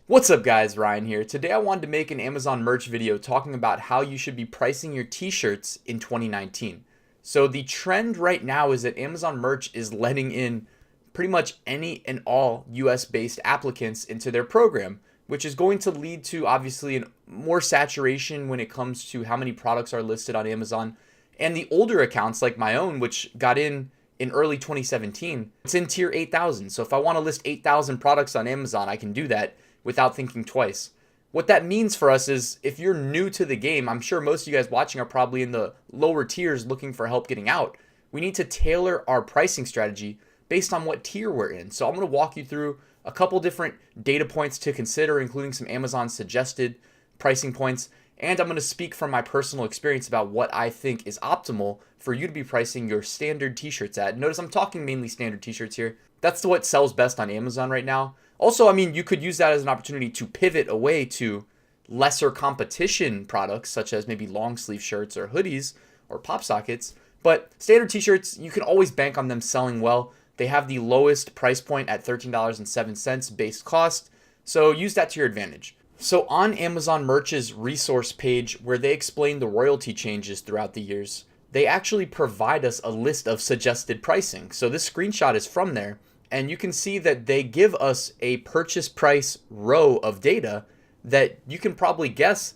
What's up guys, Ryan here. Today I wanted to make an Amazon merch video talking about how you should be pricing your t-shirts in 2019. So the trend right now is that Amazon merch is letting in pretty much any and all US based applicants into their program, which is going to lead to obviously more saturation when it comes to how many products are listed on Amazon. And the older accounts like my own, which got in early 2017, it's in tier 8,000. So if I want to list 8,000 products on Amazon, I can do that without thinking twice. What that means for us is if you're new to the game, I'm sure most of you guys watching are probably in the lower tiers looking for help getting out. We need to tailor our pricing strategy based on what tier we're in. So I'm going to walk you through a couple different data points to consider, including some Amazon suggested pricing points. And I'm going to speak from my personal experience about what I think is optimal for you to be pricing your standard t-shirts at. Notice I'm talking mainly standard t-shirts here. That's what sells best on Amazon right now. Also, I mean, you could use that as an opportunity to pivot away to lesser competition products, such as maybe long sleeve shirts or hoodies or pop sockets. But standard t-shirts, you can always bank on them selling well. They have the lowest price point at $13.07 base cost. So use that to your advantage. So on Amazon Merch's resource page, where they explain the royalty changes throughout the years, they actually provide us a list of suggested pricing. So this screenshot is from there. And you can see that they give us a purchase price row of data that you can probably guess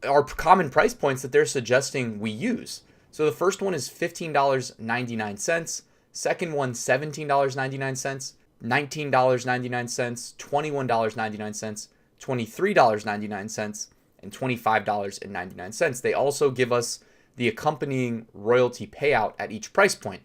are common price points that they're suggesting we use. So the first one is $15.99, second one $17.99, $19.99, $21.99, $23.99, and $25.99. They also give us the accompanying royalty payout at each price point.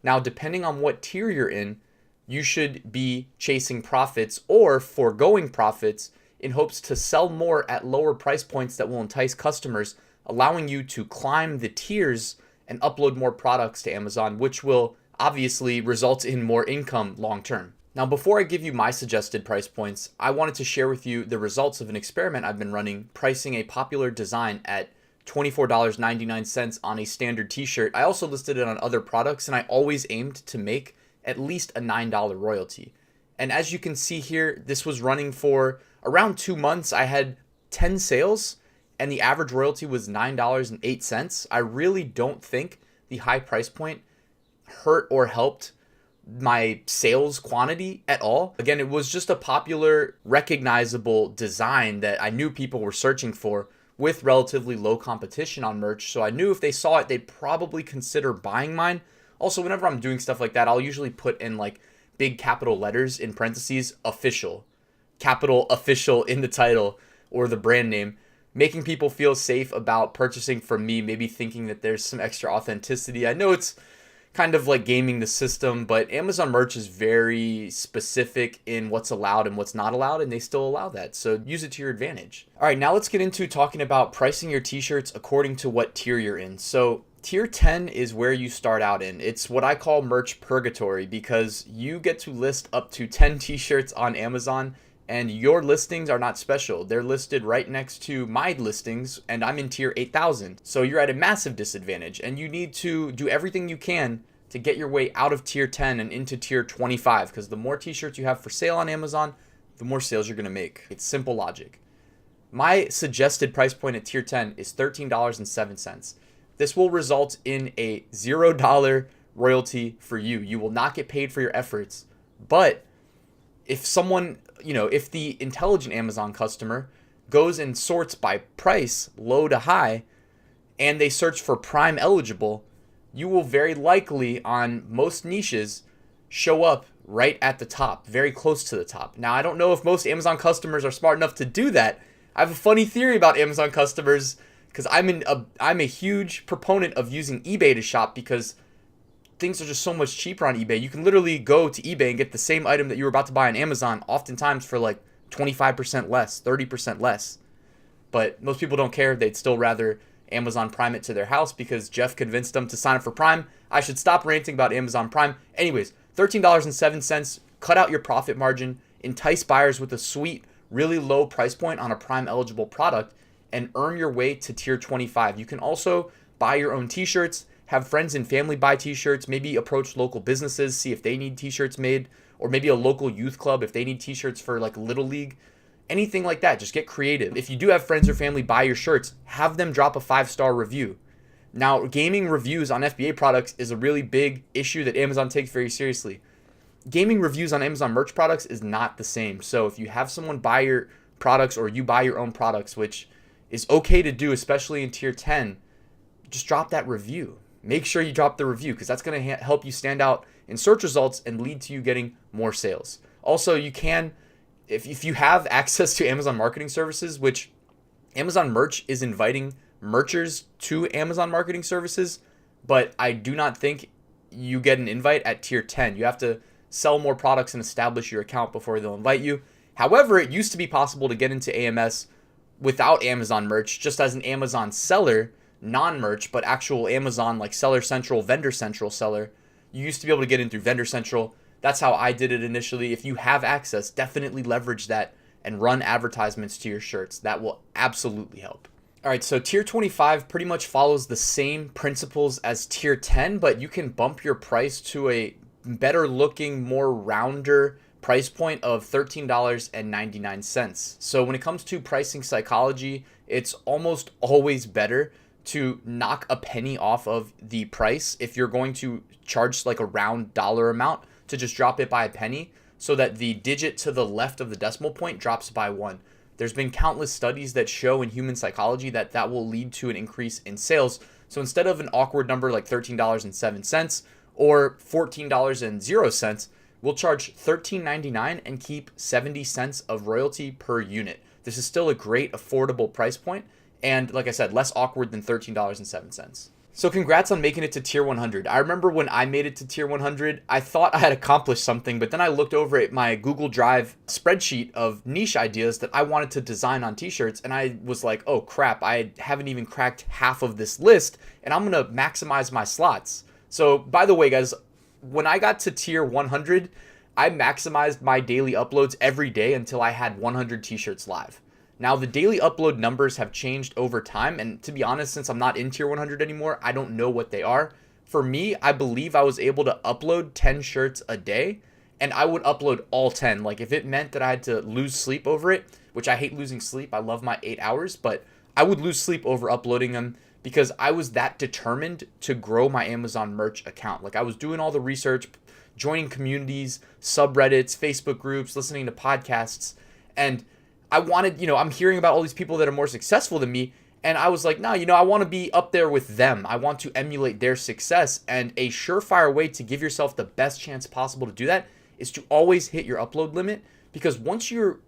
Now, depending on what tier you're in, you should be chasing profits or foregoing profits in hopes to sell more at lower price points that will entice customers, allowing you to climb the tiers and upload more products to Amazon, which will obviously result in more income long term. Now, before I give you my suggested price points, I wanted to share with you the results of an experiment I've been running, pricing a popular design at $24.99 on a standard t-shirt. I also listed it on other products, and I always aimed to make at least a $9 royalty. And as you can see here, this was running for around 2 months. I had 10 sales and the average royalty was $9.08. I really don't think the high price point hurt or helped my sales quantity at all. Again, it was just a popular, recognizable design that I knew people were searching for with relatively low competition on merch. So I knew if they saw it, they'd probably consider buying mine. Also, whenever I'm doing stuff like that, I'll usually put in like big capital letters in parentheses, official, capital official in the title or the brand name, making people feel safe about purchasing from me, maybe thinking that there's some extra authenticity. I know it's kind of like gaming the system, but Amazon merch is very specific in what's allowed and what's not allowed, and they still allow that. So use it to your advantage. All right, now let's get into talking about pricing your t-shirts according to what tier you're in. So Tier 10 is where you start out in. It's what I call merch purgatory because you get to list up to 10 t-shirts on Amazon and your listings are not special. They're listed right next to my listings and I'm in tier 8,000. So you're at a massive disadvantage and you need to do everything you can to get your way out of tier 10 and into tier 25 because the more t-shirts you have for sale on Amazon, the more sales you're going to make. It's simple logic. My suggested price point at tier 10 is $13.07. This will result in a $0 royalty for you. You will not get paid for your efforts. But if someone, if the intelligent Amazon customer goes and sorts by price, low to high, and they search for Prime eligible, you will very likely on most niches show up right at the top, very close to the top. Now, I don't know if most Amazon customers are smart enough to do that. I have a funny theory about Amazon customers because I'm a huge proponent of using eBay to shop because things are just so much cheaper on eBay. You can literally go to eBay and get the same item that you were about to buy on Amazon, oftentimes for like 25% less, 30% less. But most people don't care. They'd still rather Amazon Prime it to their house because Jeff convinced them to sign up for Prime. I should stop ranting about Amazon Prime. Anyways, $13.07, cut out your profit margin, entice buyers with a sweet, really low price point on a Prime eligible product, and earn your way to tier 25. You can also buy your own t-shirts, have friends and family buy t-shirts, maybe approach local businesses, see if they need t-shirts made, or maybe a local youth club if they need t-shirts for like Little League. Anything like that, just get creative. If you do have friends or family buy your shirts, have them drop a 5-star review. Now, gaming reviews on FBA products is a really big issue that Amazon takes very seriously. Gaming reviews on Amazon merch products is not the same. So if you have someone buy your products or you buy your own products, which is okay to do, especially in tier 10, just drop that review. Make sure you drop the review because that's going to help you stand out in search results and lead to you getting more sales. Also, you can, if you have access to Amazon marketing services, which Amazon merch is inviting merchers to Amazon marketing services, but I do not think you get an invite at tier 10. You have to sell more products and establish your account before they'll invite you. However, it used to be possible to get into AMS without Amazon merch, just as an Amazon seller, non-merch, but actual Amazon like Seller Central, Vendor Central seller. You used to be able to get in through Vendor Central. That's how I did it initially. If you have access, definitely leverage that and run advertisements to your shirts. That will absolutely help. All right, so tier 25 pretty much follows the same principles as tier 10, but you can bump your price to a better looking, more rounder price point of $13.99. So when it comes to pricing psychology, it's almost always better to knock a penny off of the price if you're going to charge like a round dollar amount, to just drop it by a penny so that the digit to the left of the decimal point drops by 1. There's been countless studies that show in human psychology that that will lead to an increase in sales. So instead of an awkward number like $13.07 or $14.00, we'll charge $13.99 and keep 70 cents of royalty per unit. This is still a great affordable price point, and like I said, less awkward than $13.07. So congrats on making it to tier 100. I remember when I made it to tier 100, I thought I had accomplished something, but then I looked over at my Google Drive spreadsheet of niche ideas that I wanted to design on t-shirts, and I was like, oh crap, I haven't even cracked half of this list, and I'm gonna maximize my slots. So by the way, guys, when I got to tier 100, I maximized my daily uploads every day until I had 100 t-shirts live. Now, the daily upload numbers have changed over time, and to be honest, since I'm not in tier 100 anymore, I don't know what they are. For me, I believe I was able to upload 10 shirts a day, and I would upload all 10. Like, if it meant that I had to lose sleep over it, which I hate losing sleep, I love my 8 hours, but I would lose sleep over uploading them because I was that determined to grow my Amazon merch account. Like, I was doing all the research, joining communities, subreddits, Facebook groups, listening to podcasts, and I wanted, I'm hearing about all these people that are more successful than me, and I was like, no, I want to be up there with them. I want to emulate their success, and a surefire way to give yourself the best chance possible to do that is to always hit your upload limit, because once you're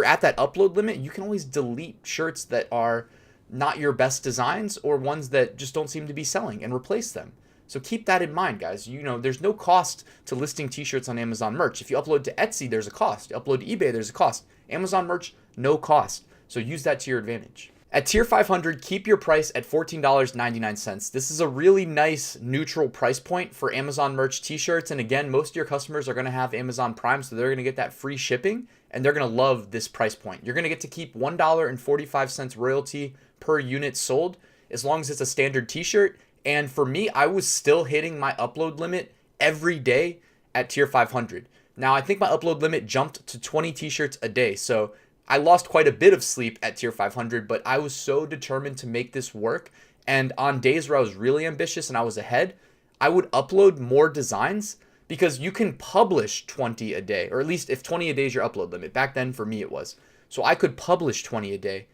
at that upload limit, you can always delete shirts that are not your best designs or ones that just don't seem to be selling and replace them. So keep that in mind, guys. There's no cost to listing t-shirts on Amazon merch. If you upload to Etsy, there's a cost. You upload to eBay, there's a cost. Amazon merch, no cost. So use that to your advantage. At tier 500, keep your price at $14.99. This is a really nice neutral price point for Amazon merch t-shirts. And again, most of your customers are going to have Amazon Prime, so they're going to get that free shipping, and they're going to love this price point. You're going to get to keep $1.45 royalty per unit sold as long as it's a standard t-shirt. And for me, I was still hitting my upload limit every day at tier 500. Now, I think my upload limit jumped to 20 t-shirts a day. So I lost quite a bit of sleep at tier 500, but I was so determined to make this work. And on days where I was really ambitious and I was ahead, I would upload more designs because you can publish 20 a day, or at least if 20 a day is your upload limit. Back then, for me, it was. So I could publish 20 a day.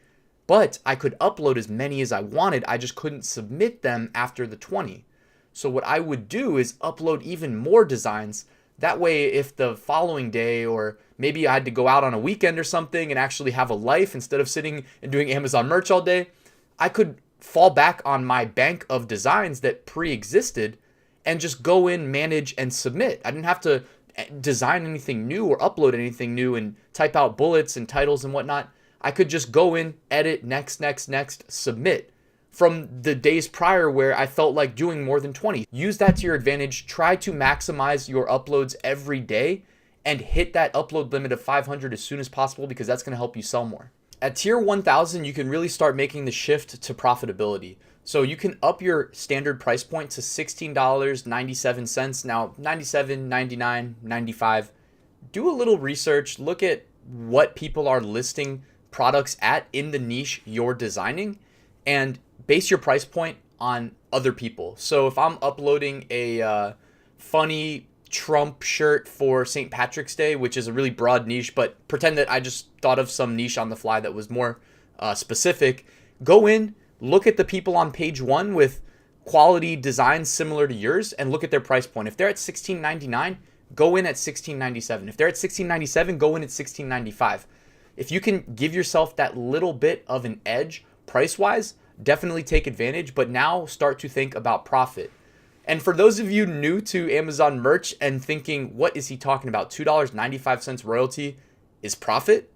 But I could upload as many as I wanted. I just couldn't submit them after the 20. So what I would do is upload even more designs. That way, if the following day, or maybe I had to go out on a weekend or something and actually have a life instead of sitting and doing Amazon merch all day, I could fall back on my bank of designs that pre-existed and just go in, manage, and submit. I didn't have to design anything new or upload anything new and type out bullets and titles and whatnot. I could just go in, edit, next, submit from the days prior where I felt like doing more than 20. Use that to your advantage. Try to maximize your uploads every day and hit that upload limit of 500 as soon as possible, because that's going to help you sell more. At tier 1000, you can really start making the shift to profitability. So you can up your standard price point to $16.97. Now, $97, $99, $95. Do a little research. Look at what people are listing products at in the niche you're designing and base your price point on other people. So if I'm uploading a funny Trump shirt for St. Patrick's Day, which is a really broad niche, but pretend that I just thought of some niche on the fly that was more specific, go in, look at the people on page one with quality designs similar to yours and look at their price point. If they're at $16.99, go in at $16.97. If they're at $16.97, go in at $16.95. If you can give yourself that little bit of an edge price-wise, definitely take advantage, but now start to think about profit. And for those of you new to Amazon merch and thinking, what is he talking about? $2.95 royalty is profit?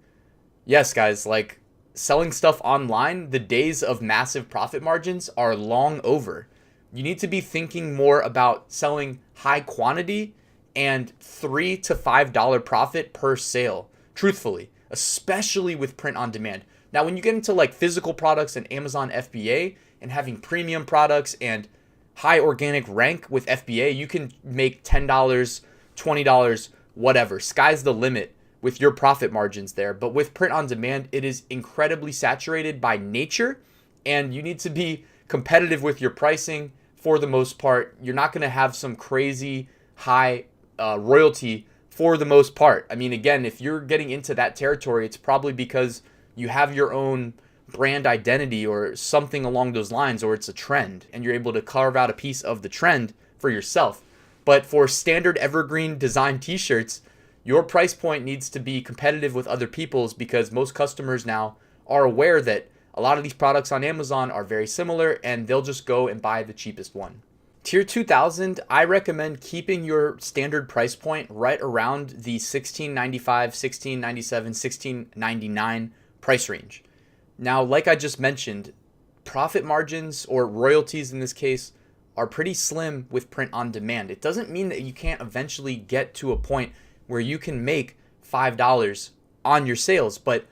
Yes, guys, like selling stuff online, the days of massive profit margins are long over. You need to be thinking more about selling high quantity and $3 to $5 profit per sale, truthfully, especially with print on demand. Now, when you get into like physical products and Amazon FBA and having premium products and high organic rank with FBA, you can make $10, $20, whatever. Sky's the limit with your profit margins there. But with print on demand, it is incredibly saturated by nature, and you need to be competitive with your pricing for the most part. You're not going to have some crazy high royalty for the most part. I mean, again, if you're getting into that territory, it's probably because you have your own brand identity or something along those lines, or it's a trend and you're able to carve out a piece of the trend for yourself. But for standard evergreen design t-shirts, your price point needs to be competitive with other people's, because most customers now are aware that a lot of these products on Amazon are very similar and they'll just go and buy the cheapest one. Tier 2000, I recommend keeping your standard price point right around the $16.95, $16.97, $16.99 price range. Now, like I just mentioned, profit margins or royalties in this case are pretty slim with print on demand. It doesn't mean that you can't eventually get to a point where you can make $5 on your sales, but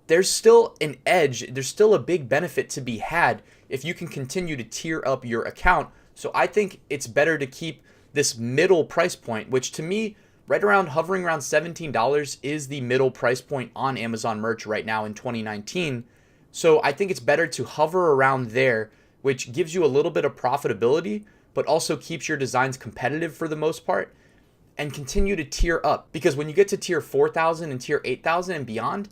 there's still an edge. There's still a big benefit to be had if you can continue to tier up your account. So I think it's better to keep this middle price point, which to me, right around hovering around $17 is the middle price point on Amazon merch right now in 2019. So I think it's better to hover around there, which gives you a little bit of profitability, but also keeps your designs competitive for the most part, and continue to tier up. Because when you get to tier 4,000 and tier 8,000 and beyond,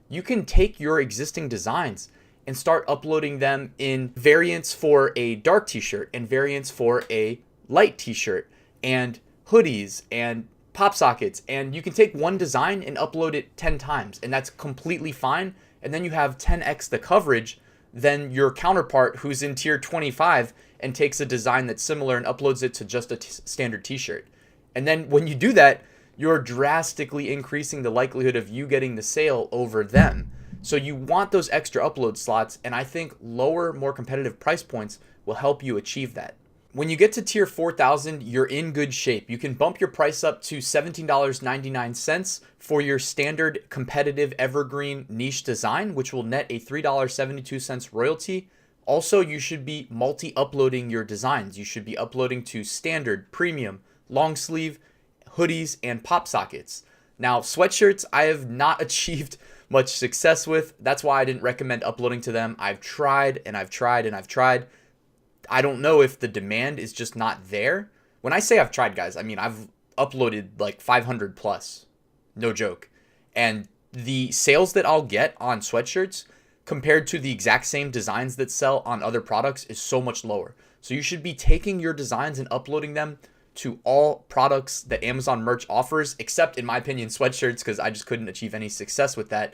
you can take your existing designs and start uploading them in variants for a dark t-shirt and variants for a light t-shirt and hoodies and pop sockets. And you can take one design and upload it 10 times, and that's completely fine. And then you have 10x the coverage than your counterpart who's in tier 25 and takes a design that's similar and uploads it to just a standard t-shirt. And then when you do that, you're drastically increasing the likelihood of you getting the sale over them. So you want those extra upload slots, and I think lower, more competitive price points will help you achieve that. When you get to tier 4,000, you're in good shape. You can bump your price up to $17.99 for your standard competitive evergreen niche design, which will net a $3.72 royalty. Also, you should be multi-uploading your designs. You should be uploading to standard, premium, long sleeve, hoodies, and pop sockets. Now, sweatshirts, I have not achieved much success with. That's why I didn't recommend uploading to them. I've tried and I've tried and I've tried. I don't know if the demand is just not there. When I say I've tried, guys, I mean I've uploaded like 500 plus. No joke. And the sales that I'll get on sweatshirts compared to the exact same designs that sell on other products is so much lower. So you should be taking your designs and uploading them to all products that Amazon merch offers, except in my opinion, sweatshirts, because I just couldn't achieve any success with that.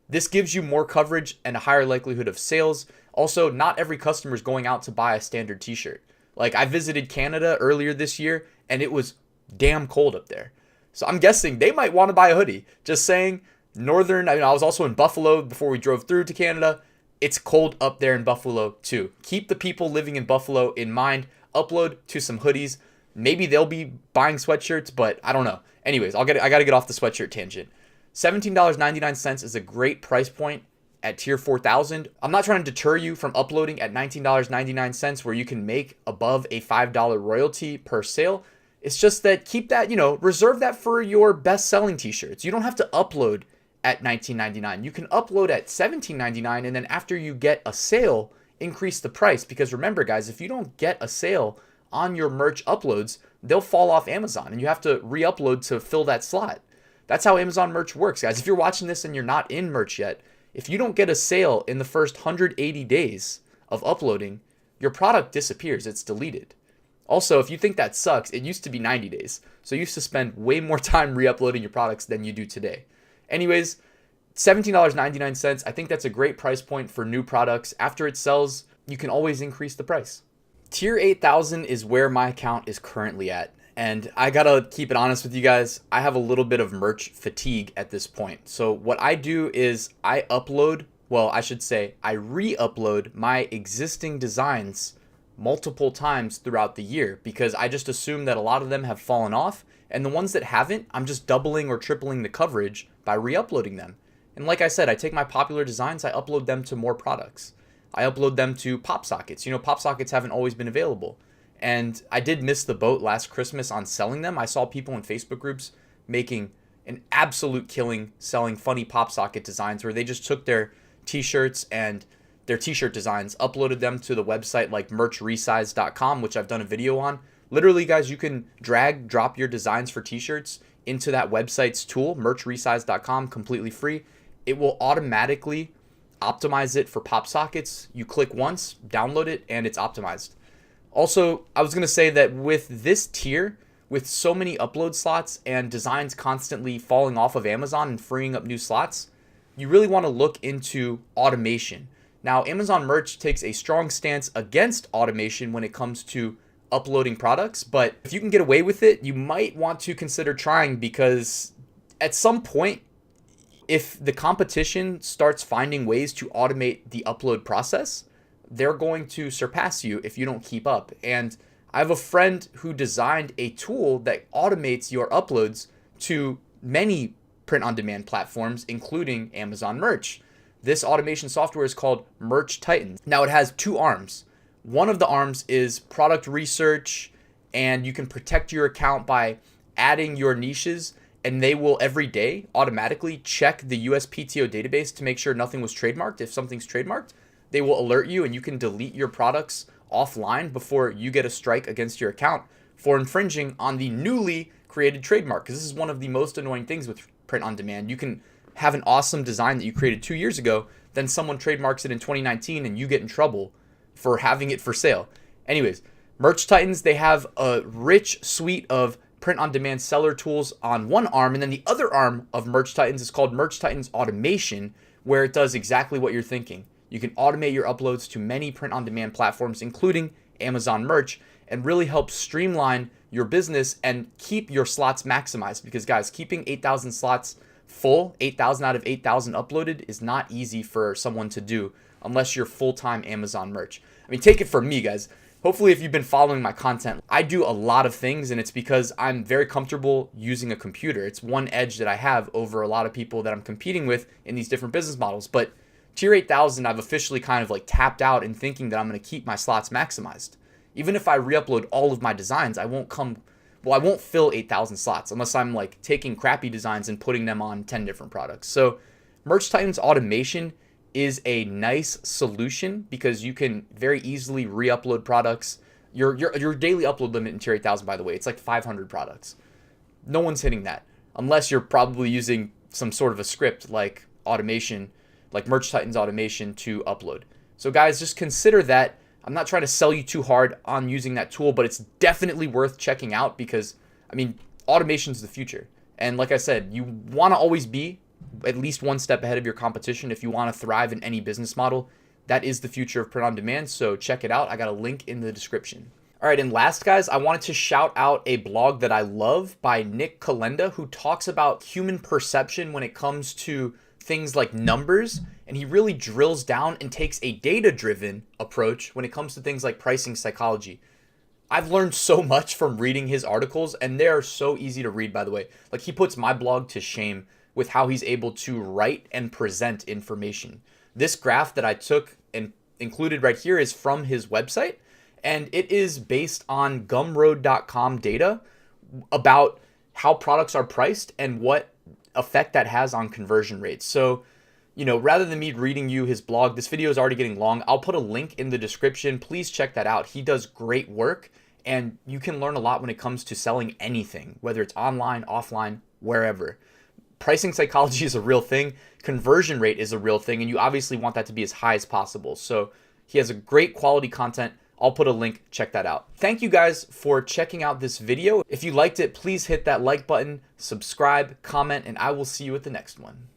This gives you more coverage and a higher likelihood of sales. Also, not every customer is going out to buy a standard t-shirt. Like, I visited Canada earlier this year and it was damn cold up there. So I'm guessing they might want to buy a hoodie. Just saying, I was also in Buffalo before we drove through to Canada. It's cold up there in Buffalo too. Keep the people living in Buffalo in mind. Upload to some hoodies. Maybe they'll be buying sweatshirts, but I don't know. Anyways, I got to get off the sweatshirt tangent. $17.99 is a great price point at tier 4,000. I'm not trying to deter you from uploading at $19.99 where you can make above a $5 royalty per sale. It's just that keep that, reserve that for your best selling t-shirts. You don't have to upload at $19.99. You can upload at $17.99, and then after you get a sale, increase the price. Because remember, guys, if you don't get a sale on your merch uploads, they'll fall off Amazon and you have to re-upload to fill that slot. That's how Amazon merch works, guys. If you're watching this and you're not in merch yet, if you don't get a sale in the first 180 days of uploading, your product disappears. It's deleted. Also, if you think that sucks, it used to be 90 days. So you used to spend way more time re-uploading your products than you do today. Anyways, $17.99. I think that's a great price point for new products. After it sells, you can always increase the price. Tier 8,000 is where my account is currently at. And I gotta keep it honest with you guys, I have a little bit of merch fatigue at this point. So what I do is I re-upload my existing designs multiple times throughout the year because I just assume that a lot of them have fallen off, and the ones that haven't, I'm just doubling or tripling the coverage by re-uploading them. And like I said, I take my popular designs, I upload them to more products. I upload them to pop sockets. You know, pop sockets haven't always been available. And I did miss the boat last Christmas on selling them. I saw people in Facebook groups making an absolute killing selling funny pop socket designs where they just took their t-shirts and their t-shirt designs, uploaded them to the website like merchresize.com, which I've done a video on. Literally, guys, you can drag, drop your designs for t-shirts into that website's tool, merchresize.com, completely free. It will automatically optimize it for pop sockets. You click once, download it, and it's optimized. Also, I was going to say that with this tier, with so many upload slots and designs constantly falling off of Amazon and freeing up new slots, you really want to look into automation. Now, Amazon Merch takes a strong stance against automation when it comes to uploading products, but if you can get away with it, you might want to consider trying, because at some point, if the competition starts finding ways to automate the upload process, they're going to surpass you if you don't keep up. And I have a friend who designed a tool that automates your uploads to many print-on-demand platforms, including Amazon Merch. This automation software is called Merch Titans. Now, it has two arms. One of the arms is product research, and you can protect your account by adding your niches, and they will every day automatically check the USPTO database to make sure nothing was trademarked. If something's trademarked, they will alert you and you can delete your products offline before you get a strike against your account for infringing on the newly created trademark. Because this is one of the most annoying things with print on demand. You can have an awesome design that you created 2 years ago, then someone trademarks it in 2019 and you get in trouble for having it for sale. Anyways, Merch Titans, they have a rich suite of print on demand seller tools on one arm, and then the other arm of Merch Titans is called Merch Titans Automation, where it does exactly what you're thinking. You can automate your uploads to many print-on-demand platforms, including Amazon Merch, and really help streamline your business and keep your slots maximized. Because, guys, keeping 8,000 slots full, 8,000 out of 8,000 uploaded, is not easy for someone to do unless you're full-time Amazon Merch. I mean, take it from me, guys. Hopefully, if you've been following my content, I do a lot of things, and it's because I'm very comfortable using a computer. It's one edge that I have over a lot of people that I'm competing with in these different business models. But Tier 8,000, I've officially kind of like tapped out in thinking that I'm going to keep my slots maximized. Even if I re-upload all of my designs, I won't fill 8,000 slots unless I'm like taking crappy designs and putting them on 10 different products. So Merch Titans Automation is a nice solution because you can very easily re-upload products. Your daily upload limit in Tier 8,000, by the way, it's like 500 products. No one's hitting that unless you're probably using some sort of a script like automation, like Merch Titans Automation to upload. So guys, just consider that. I'm not trying to sell you too hard on using that tool, but it's definitely worth checking out because, I mean, automation is the future. And like I said, you want to always be at least one step ahead of your competition if you want to thrive in any business model. That is the future of print on demand, so check it out. I got a link in the description. All right, and last, guys, I wanted to shout out a blog that I love by Kolenda, who talks about human perception when it comes to things like numbers, and he really drills down and takes a data-driven approach when it comes to things like pricing psychology. I've learned so much from reading his articles, and they are so easy to read, by the way. Like, he puts my blog to shame with how he's able to write and present information. This graph that I took and included right here is from his website, and it is based on gumroad.com data about how products are priced and what effect that has on conversion rates. So, rather than me reading you his blog, this video is already getting long. I'll put a link in the description. Please check that out. He does great work, and you can learn a lot when it comes to selling anything, whether it's online, offline, wherever. Pricing psychology is a real thing. Conversion rate is a real thing, and you obviously want that to be as high as possible. So he has a great quality content. I'll put a link. Check that out. Thank you guys for checking out this video. If you liked it, please hit that like button, subscribe, comment, and I will see you at the next one.